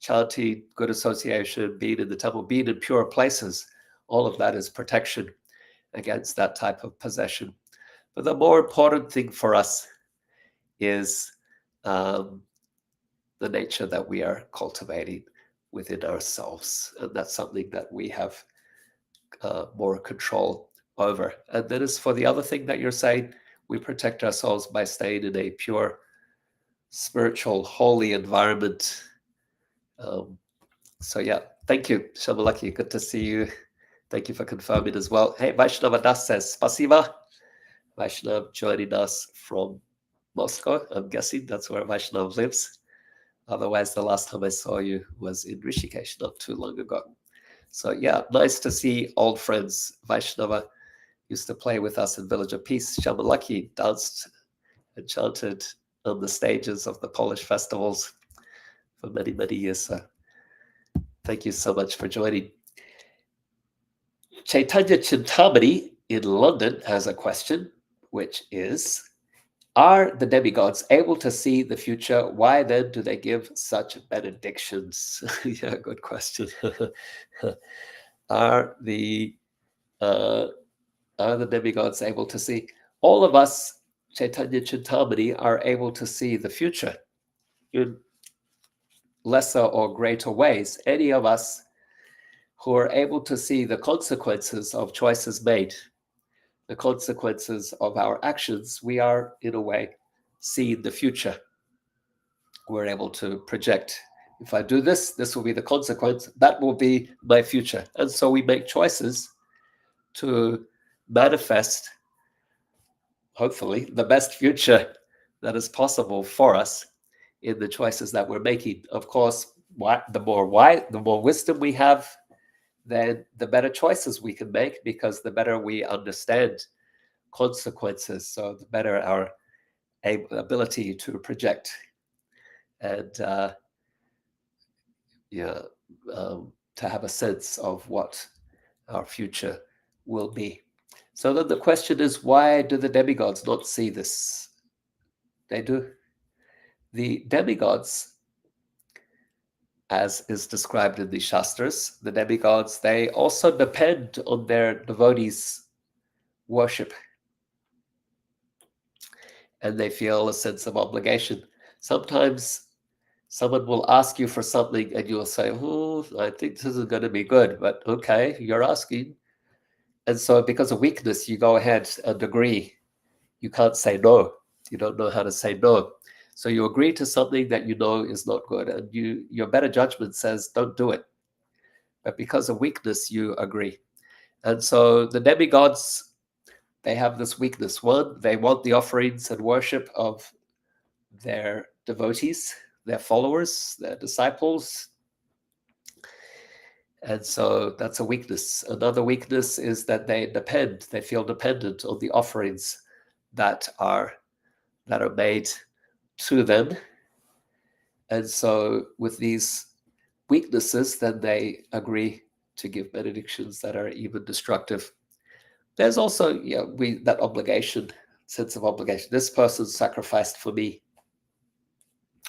Chanting, good association, being in the temple, being in pure places, all of that is protection against that type of possession. But the more important thing for us is the nature that we are cultivating within ourselves. And that's something that we have more control over. And then as for the other thing that you're saying, we protect ourselves by staying in a pure, spiritual, holy environment. So yeah, thank you, Shamalaki. Good to see you. Thank you for confirming as well. Hey, Vaishnava Das says, Spasiba. Vaishnav joining us from Moscow. I'm guessing that's where Vaishnav lives. Otherwise, the last time I saw you was in Rishikesh not too long ago. So yeah, nice to see old friends. Vaishnava used to play with us in Village of Peace. Shamalaki danced and chanted on the stages of the Polish festivals for many, many years. So thank you so much for joining. Chaitanya Chintamani in London has a question, which is, are the demigods able to see the future? Why then do they give such benedictions? Yeah, good question. Are the demigods able to see? All of us, Chaitanya Chintamani, are able to see the future in lesser or greater ways. Any of us who are able to see the consequences of choices made, the consequences of our actions, we are, in a way, seeing the future. We're able to project, if I do this, this will be the consequence, that will be my future. And so we make choices to manifest, hopefully, the best future that is possible for us in the choices that we're making. Of course, the more wisdom we have, then the better choices we can make, because the better we understand consequences, so the better our ability to project and to have a sense of what our future will be. So then the question is, why do the demigods not see this? They do. The demigods, as is described in the Shastras, the demigods, they also depend on their devotees' worship. And they feel a sense of obligation. Sometimes someone will ask you for something and you'll say, oh, I think this is going to be good, but okay, you're asking. And so because of weakness, you go ahead and agree. You can't say no. You don't know how to say no. So you agree to something that you know is not good, and your better judgment says, don't do it. But because of weakness, you agree. And so the demigods, they have this weakness. One, they want the offerings and worship of their devotees, their followers, their disciples. And so that's a weakness. Another weakness is that they feel dependent on the offerings that are made to them. And so with these weaknesses, then they agree to give benedictions that are even destructive. There's also that obligation, sense of obligation. This person sacrificed for me.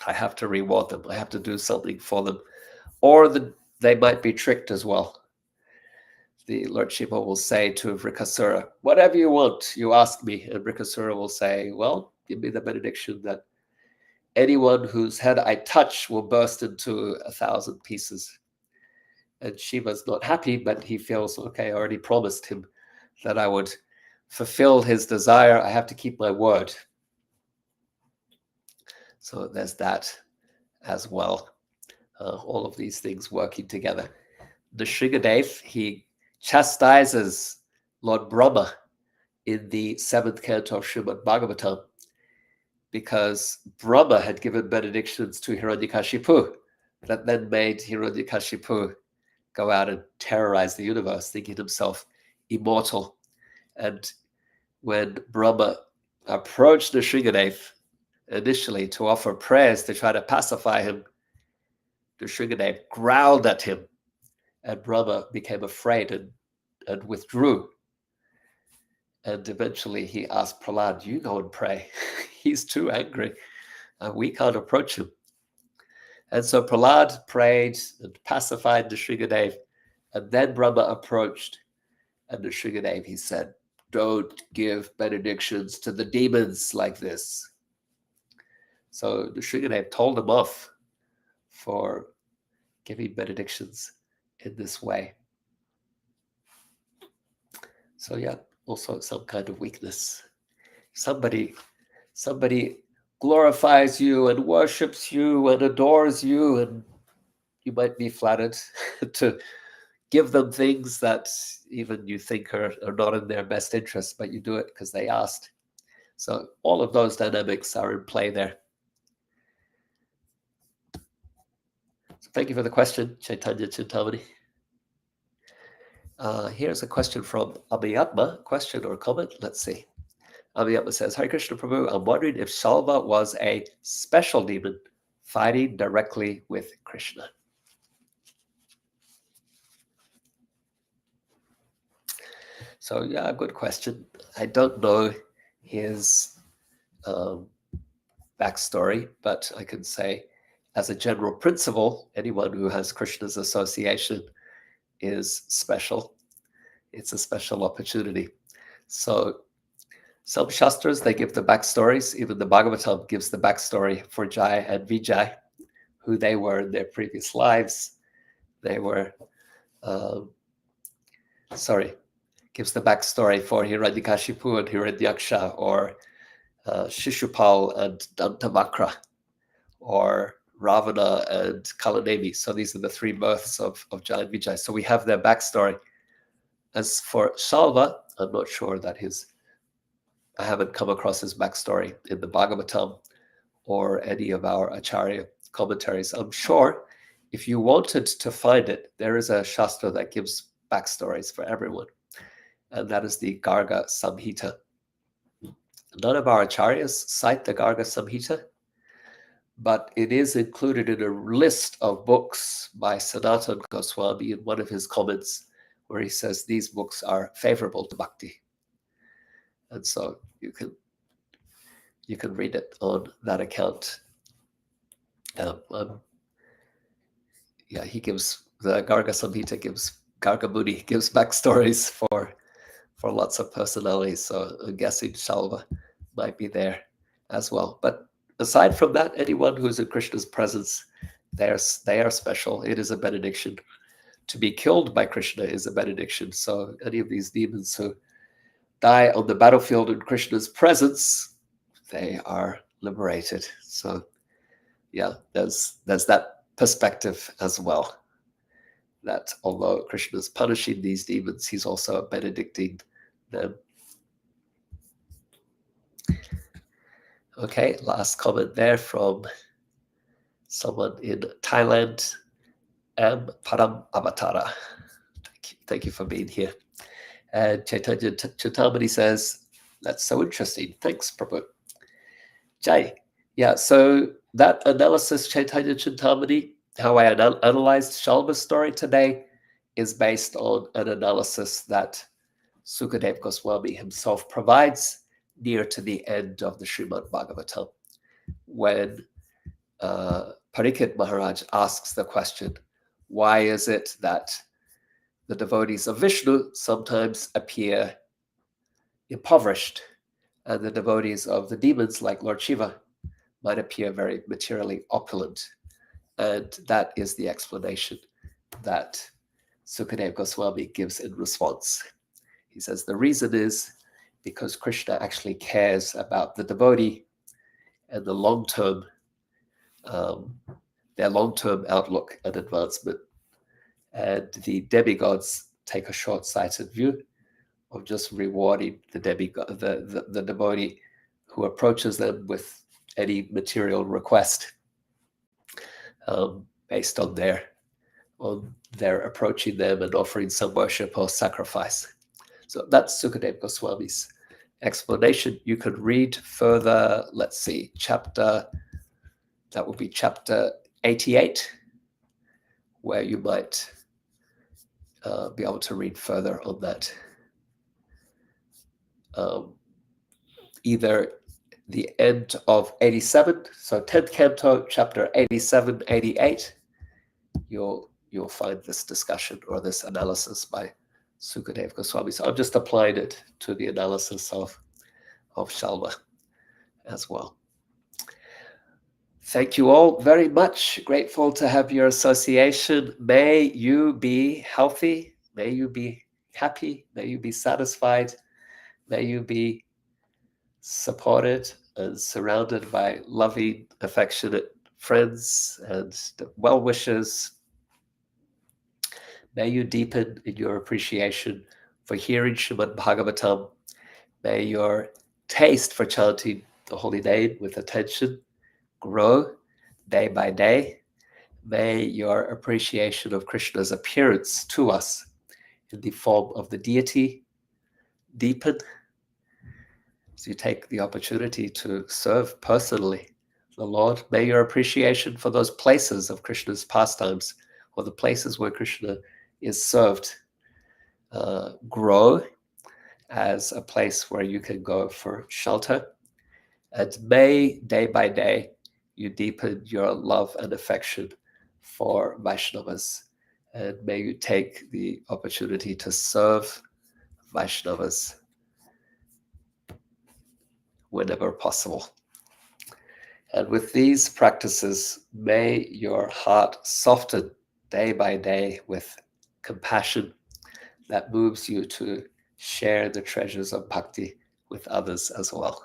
I have to reward them. I have to do something for them. Or they might be tricked as well. The Lord Śiva will say to Vrikasura, whatever you want, you ask me. And Vrikasura will say, well, give me the benediction that anyone whose head I touch will burst into 1,000 pieces. And Shiva's not happy, but he feels, okay, I already promised him that I would fulfill his desire. I have to keep my word. So there's that as well. All of these things working together. The Shringadev, he chastises Lord Brahma in the 7th canto of Srimad Bhagavatam because Brahma had given benedictions to Hiranyakashipu that then made Hiranyakashipu go out and terrorize the universe, thinking himself immortal. And when Brahma approached the Shringadev initially to offer prayers to try to pacify him, the Shringadev growled at him, and Brahma became afraid and withdrew. And eventually he asked Prahlad, you go and pray. He's too angry. We can't approach him. And so Prahlad prayed and pacified the Shringadev. And then Brahma approached. And the Shringadev, he said, don't give benedictions to the demons like this. So the Shringadev told him off for giving benedictions in this way. So yeah, also some kind of weakness. Somebody glorifies you and worships you and adores you, and you might be flattered to give them things that even you think are not in their best interest, but you do it because they asked. So all of those dynamics are in play there. So thank you for the question, Chaitanya Chintamani. Here's a question from Abhiyatma. Question or comment? Let's see. Abhiyatma says, Hare Krishna Prabhu, I'm wondering if Śālva was a special demon fighting directly with Krishna. So yeah, good question. I don't know his backstory, but I can say as a general principle, anyone who has Krishna's association is special. It's a special opportunity. So some Shastras, they give the backstories. Even the Bhagavatam gives the backstory for Jai and Vijay, who they were in their previous lives. They were, gives the backstory for Hiranyakashipu and Hiranyaksha, or Shishupal and Dantavakra, or Ravana and Kalanevi. So these are the three births of Jai and Vijay. So we have their backstory. As for Śālva, I'm not sure that I haven't come across his backstory in the Bhagavatam or any of our Acharya commentaries. I'm sure if you wanted to find it, there is a Shastra that gives backstories for everyone, and that is the Garga Samhita. None of our Acharyas cite the Garga Samhita, but it is included in a list of books by Sanatana Goswami in one of his comments, where he says these books are favorable to bhakti. And so you can read it on that account. He gives the Garga Samhita Garga Muni gives backstories for lots of personalities. So I'm guessing Śālva might be there as well. But aside from that, anyone who's in Krishna's presence, they are special. It is a benediction. To be killed by Krishna is a benediction. So any of these demons who die on the battlefield in Krishna's presence, they are liberated. So yeah, there's that perspective as well, that although Krishna is punishing these demons, he's also benedicting them. Okay, last comment there from someone in Thailand, Param Avatara. Thank you for being here. And Chaitanya Chintamani says, That's so interesting. Thanks, Prabhu. Jai. Yeah, so that analysis, Chaitanya Chintamani, how I analyzed Śālva's story today is based on an analysis that Sukadeva Goswami himself provides near to the end of the Srimad Bhagavatam, when Parikshit Maharaj asks the question, why is it that the devotees of Vishnu sometimes appear impoverished, and the devotees of the demons like Lord Śiva might appear very materially opulent? And that is the explanation that Sukadeva Goswami gives in response. He says the reason is because Krishna actually cares about the devotee and the long-term, their long-term outlook and advancement. And the demigods take a short-sighted view of just rewarding the demigod, the devotee who approaches them with any material request, based on their approaching them and offering some worship or sacrifice. So that's Sukadeva Goswami's explanation. You could read further, let's see, that would be chapter 88, where you might be able to read further on that. Either the end of 87, so 10th canto, chapter 87, 88, you'll find this discussion or this analysis by Sukadeva Goswami. So I've just applied it to the analysis of Śālva as well. Thank you all very much. Grateful to have your association. May you be healthy. May you be happy. May you be satisfied. May you be supported and surrounded by loving, affectionate friends and well-wishers. May you deepen in your appreciation for hearing Srimad Bhagavatam. May your taste for chanting the holy name with attention grow day by day. May your appreciation of Krishna's appearance to us in the form of the deity deepen as you take the opportunity to serve personally the Lord. May your appreciation for those places of Krishna's pastimes, or the places where Krishna is served, grow as a place where you can go for shelter. And may, day by day, you deepen your love and affection for Vaishnavas. And may you take the opportunity to serve Vaishnavas whenever possible. And with these practices, may your heart soften day by day with compassion that moves you to share the treasures of bhakti with others as well.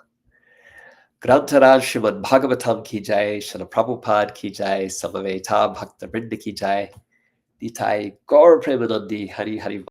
Grantaraj Srimad Bhagavatam ki jai, Srila Prabhupada ki jai, Samaveta Bhakta Vrinda ki jai, Nitai Gaur Premanandi Hari Hari